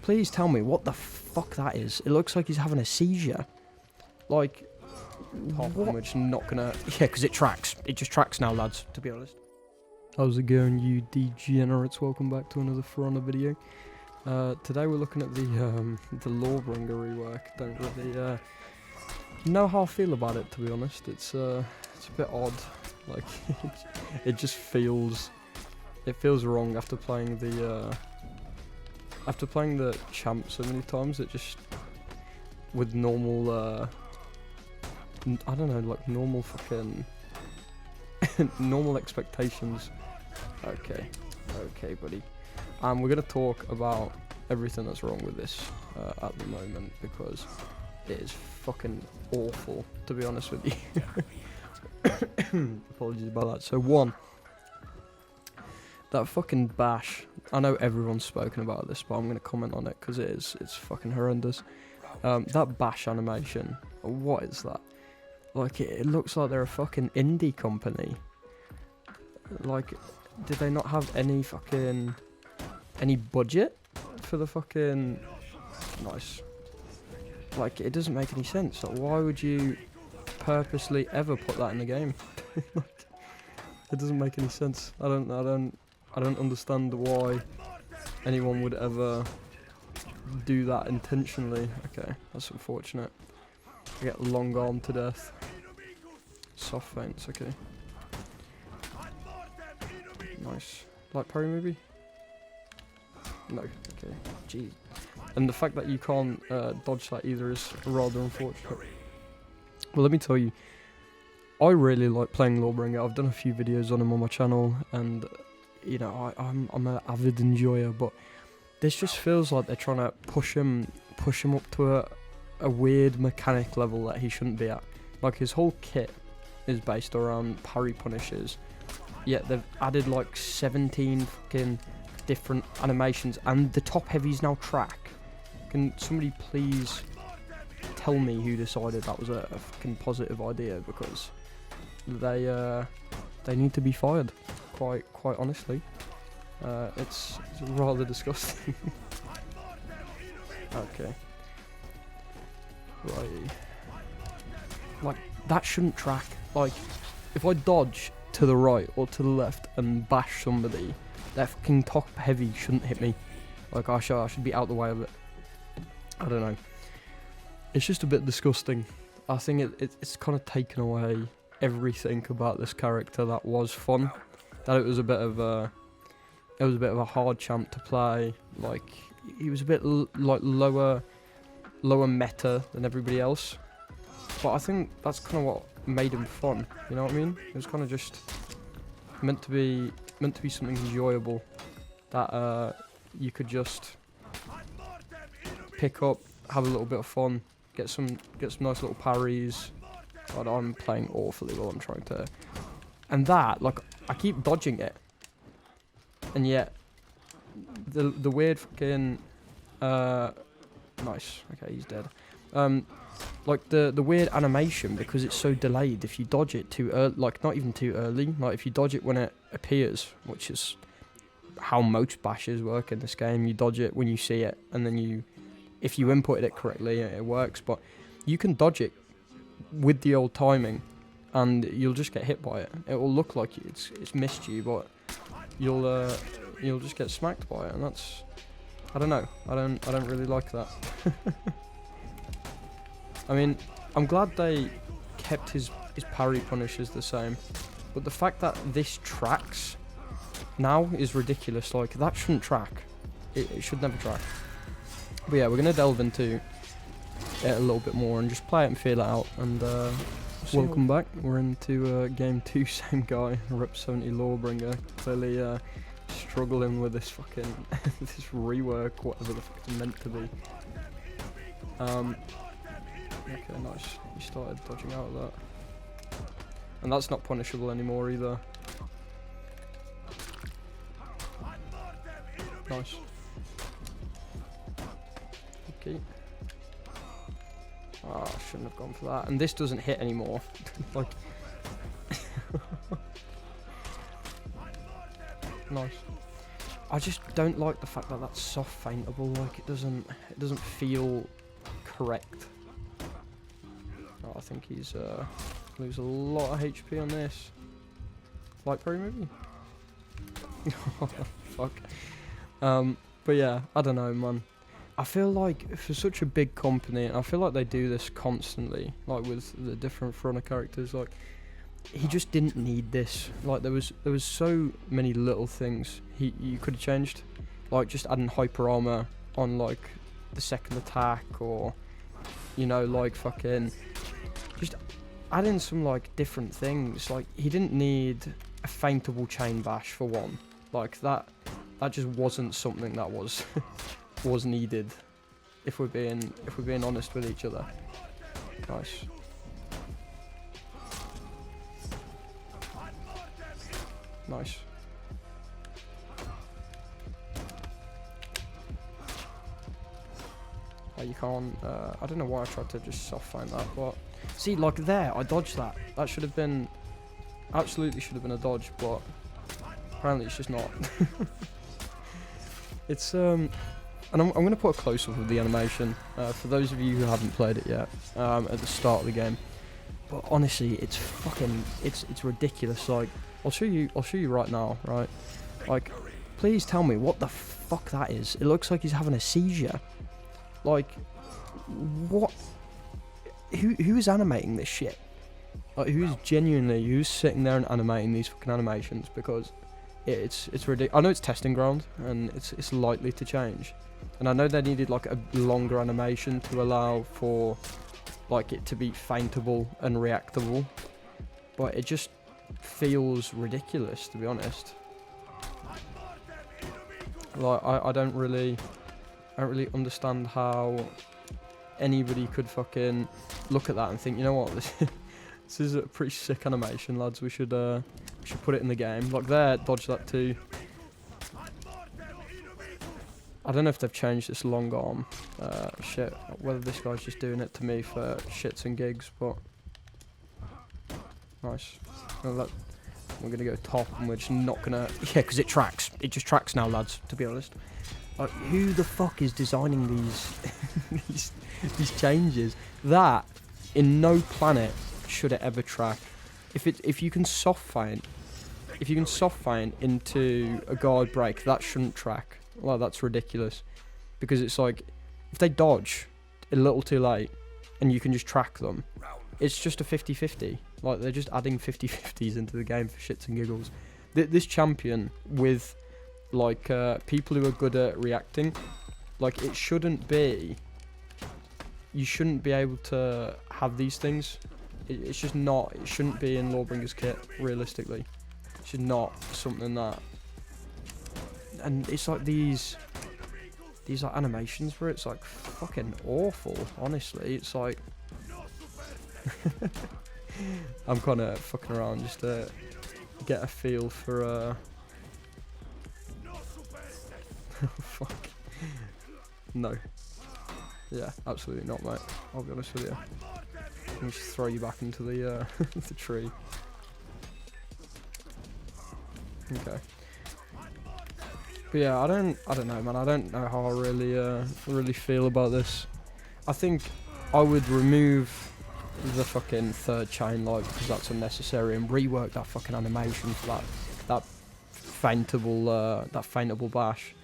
please tell me what the fuck that is. It looks like he's having a seizure. Like, we're just not gonna... Yeah, because it tracks. It just tracks now, lads, to be honest. How's it going, you degenerates? Welcome back to another For Honor video. Today we're looking at the Lawbringer rework. Don't really know how I feel about it, to be honest. It's a bit odd. Like, it just feels... It feels wrong after playing the champ so many times. It just... With normal... I don't know, like normal fucking... normal expectations. Okay, buddy. We're gonna talk about everything that's wrong with this at the moment, because it is fucking awful, to be honest with you. Apologies about that. So one, that fucking bash. I know everyone's spoken about this, but I'm gonna comment on it because it's fucking horrendous. That bash animation. What is that? Like, it looks like they're a fucking indie company. Like, did they not have any budget for the fucking... Nice. Like, it doesn't make any sense. Like, why would you purposely ever put that in the game? Like, it doesn't make any sense. I don't understand why anyone would ever do that intentionally. Okay, that's unfortunate. I get long arm to death. Soft feints, okay. Nice. Light parry maybe? No, okay. Jeez. And the fact that you can't dodge that either is rather unfortunate. Well, let me tell you, I really like playing Lawbringer. I've done a few videos on him on my channel, and you know, I'm an avid enjoyer, but this just feels like they're trying to push him up to a weird mechanic level that he shouldn't be at. Like, his whole kit is based around parry punishes, yet they've added like 17 fucking different animations, and the top heavies now track. Can somebody please tell me who decided that was a fucking positive idea, because they need to be fired, quite honestly. It's rather disgusting. Okay. Right. Like, that shouldn't track. Like, if I dodge to the right or to the left and bash somebody, that fucking top heavy shouldn't hit me. Like, I should be out the way of it. I don't know. It's just a bit disgusting. I think it's kind of taken away everything about this character that was fun. That it was a bit of a hard champ to play. Like, he was a bit like lower meta than everybody else. But I think that's kind of what made him fun. You know what I mean? It was kind of just meant to be something enjoyable that you could just pick up, have a little bit of fun, get some nice little parries. God, I'm playing awfully while I'm trying to. And that, like, I keep dodging it, and yet the weird fucking nice. Okay, he's dead. Like the weird animation, because it's so delayed. If you dodge it too early, like not even too early, like if you dodge it when it appears, which is how most bashes work in this game, you dodge it when you see it, and then if you inputted it correctly, it works. But you can dodge it with the old timing, and you'll just get hit by it. It will look like it's missed you, but you'll just get smacked by it, and that's, I don't know. I don't really like that. I mean, I'm glad they kept his parry punishes the same, but the fact that this tracks now is ridiculous. Like, that shouldn't track. It should never track. But yeah, we're gonna delve into it a little bit more and just play it and feel it out. And welcome back. We're into game 2. Same guy, Rep 70 Lawbringer, clearly struggling with this fucking this rework, whatever the fuck it's meant to be. Okay, nice. You started dodging out of that. And that's not punishable anymore either. Nice. Okay. Ah, I shouldn't have gone for that. And this doesn't hit anymore. Like... Nice. I just don't like the fact that that's soft feintable. Like it doesn't feel correct. Oh, I think he's lose a lot of HP on this. Light pro maybe. Fuck. But yeah, I don't know, man. I feel like for such a big company, and I feel like they do this constantly, like with the different Front Runner characters. Like he just didn't need this. Like there was so many little things you could have changed, like just adding hyper armor on like the second attack, or you know, like fucking just adding some like different things. Like he didn't need a feintable chain bash for one. Like that just wasn't something that was was needed. If we're being honest with each other. Nice. Nice. Oh, you can't. I don't know why I tried to just soft find that, but see, like there, I dodged that. That should have been, absolutely should have been a dodge, but apparently it's just not. It's and I'm going to put a close up of the animation for those of you who haven't played it yet at the start of the game. But honestly, it's fucking, it's ridiculous. Like I'll show you right now, right? Like, please tell me what the fuck that is. It looks like he's having a seizure. Like, what? Who is animating this shit? Like, who's sitting there and animating these fucking animations? Because it's ridiculous. I know it's testing ground and it's likely to change, and I know they needed like a longer animation to allow for like it to be feintable and reactable, but it just feels ridiculous, to be honest. Like I don't really understand how anybody could fucking look at that and think, you know what, this is a pretty sick animation, lads. We should put it in the game. Like there, dodge that too. I don't know if they've changed this long arm shit, whether this guy's just doing it to me for shits and gigs, but nice. Well, we're gonna go top, and we're just not gonna, yeah, because it tracks. It just tracks now, lads, to be honest. Like, who the fuck is designing these these changes? That in no planet should it ever track. If you can soft feint into a guard break, that shouldn't track. Well, that's ridiculous, because it's like if they dodge a little too late and you can just track them, it's just a 50-50. Like they're just adding 50-50s into the game for shits and giggles. This champion with like people who are good at reacting, like it shouldn't be. You shouldn't be able to have these things. It's just not. It shouldn't be in Lawbringer's kit. Realistically, it should not something that. And it's like these like animations where it's like fucking awful. Honestly, it's like I'm kind of fucking around just to get a feel for. Fuck. No. Yeah, absolutely not, mate. I'll be honest with you. Let me just throw you back into the the tree. Okay. But yeah, I don't know, man. I don't know how I really feel about this. I think I would remove the fucking third chain light because that's unnecessary, and rework that fucking animation for that feintable bash.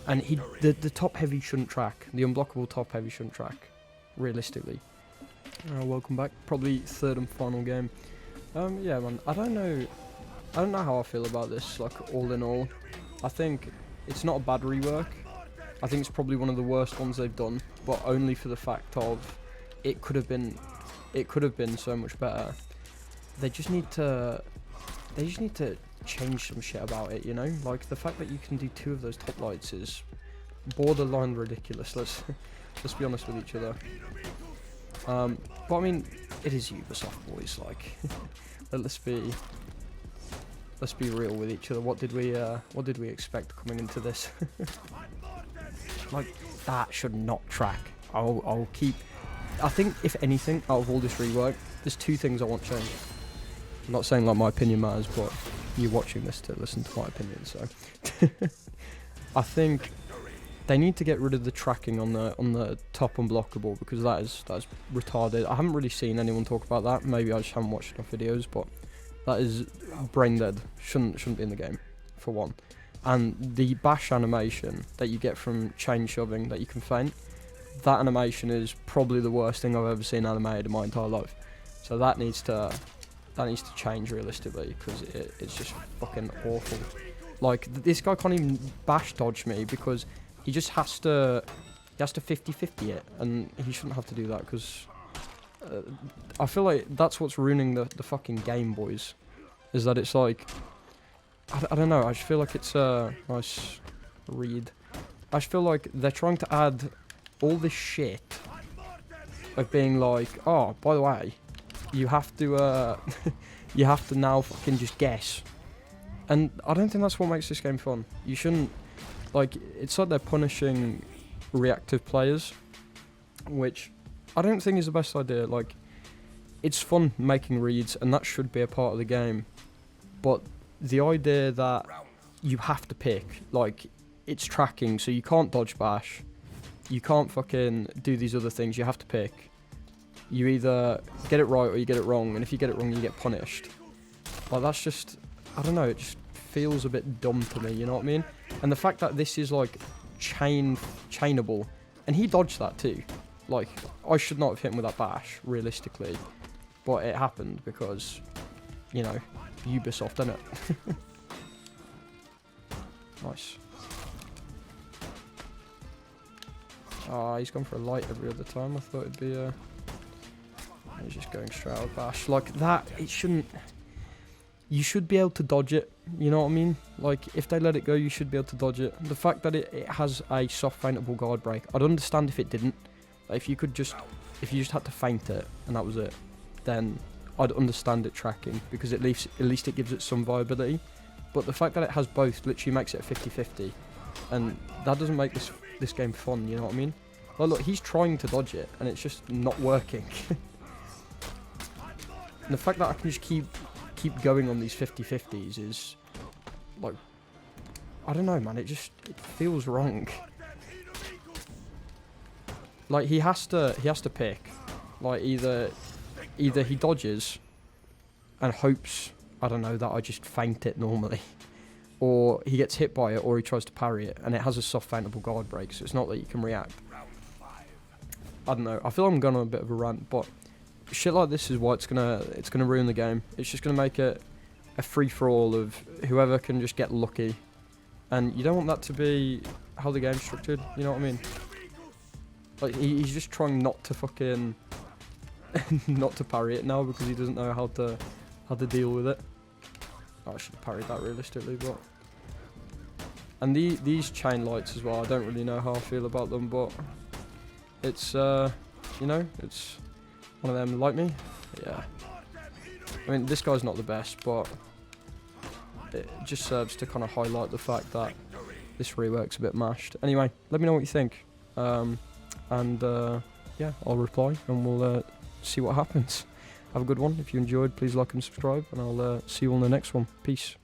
And the top heavy shouldn't track. The unblockable top heavy shouldn't track. Realistically. Welcome back. Probably third and final game. Yeah, man. I don't know how I feel about this. Like all in all, I think it's not a bad rework. I think it's probably one of the worst ones they've done, but only for the fact of it could have been so much better. They just need to change some shit about it, you know? Like the fact that you can do 2 of those top lights is borderline ridiculous. Let's be honest with each other. But I mean, it is Ubisoft, boys. Like, let's be real with each other. What did we expect coming into this? Like, that should not track. I'll keep. I think if anything, out of all this rework, there's 2 things I want changed. I'm not saying like my opinion matters, but you're watching this to listen to my opinion, so. I think they need to get rid of the tracking on the top unblockable, because that is retarded. I haven't really seen anyone talk about that. Maybe I just haven't watched enough videos, but that is brain dead. Shouldn't be in the game, for one. And the bash animation that you get from chain shoving that you can feint, that animation is probably the worst thing I've ever seen animated in my entire life. So that needs to change realistically, because it's just fucking awful. Like, this guy can't even bash dodge me because he just has to 50-50 it, and he shouldn't have to do that, because I feel like that's what's ruining the fucking game, boys. Is that it's like, I don't know, I just feel like it's a nice read. I just feel like they're trying to add all this shit of being like, oh, by the way, you have to you have to now fucking just guess. And I don't think that's what makes this game fun. You shouldn't, like, it's like they're punishing reactive players, which I don't think is the best idea. Like, it's fun making reads, and that should be a part of the game. But the idea that you have to pick, like, it's tracking, so you can't dodge bash, you can't fucking do these other things, you have to pick. You either get it right or you get it wrong, and if you get it wrong, you get punished. Like, that's just, I don't know, it just feels a bit dumb to me, you know what I mean? And the fact that this is, like, chainable, and he dodged that too. Like, I should not have hit him with that bash, realistically. But it happened because, you know, Ubisoft, innit? Nice. Ah, he's gone for a light every other time. I thought it'd be a... He's just going straight out bash. Like, that, it shouldn't... You should be able to dodge it, you know what I mean? Like, if they let it go, you should be able to dodge it. The fact that it has a soft feintable guard break, I'd understand if it didn't. Like, if you just had to feint it, and that was it, then I'd understand it tracking, because at least it gives it some viability. But the fact that it has both literally makes it a 50-50, and that doesn't make this game fun, you know what I mean? Well, look, he's trying to dodge it, and it's just not working. And the fact that I can just keep going on these 50-50s is, like, I don't know, man, it feels wrong. Like, he has to pick, like, either he dodges and hopes, I don't know, that I just feint it normally, or he gets hit by it, or he tries to parry it, and it has a soft feintable guard break, so it's not that you can react. I don't know, I feel I'm going on a bit of a rant, but shit like this is why it's gonna ruin the game. It's just gonna make it a free-for-all of whoever can just get lucky, and you don't want that to be how the game's structured, you know what I mean? Like, he's just trying not to fucking not to parry it now, because he doesn't know how to deal with it. Oh, I should have parried that realistically, but... And these chain lights as well, I don't really know how I feel about them, but it's, you know, it's one of them like me. Yeah. I mean, this guy's not the best, but it just serves to kind of highlight the fact that this rework's a bit mashed. Anyway, let me know what you think. Yeah, I'll reply, and we'll see what happens. Have a good one. If you enjoyed, please like and subscribe, and I'll see you on the next one. Peace.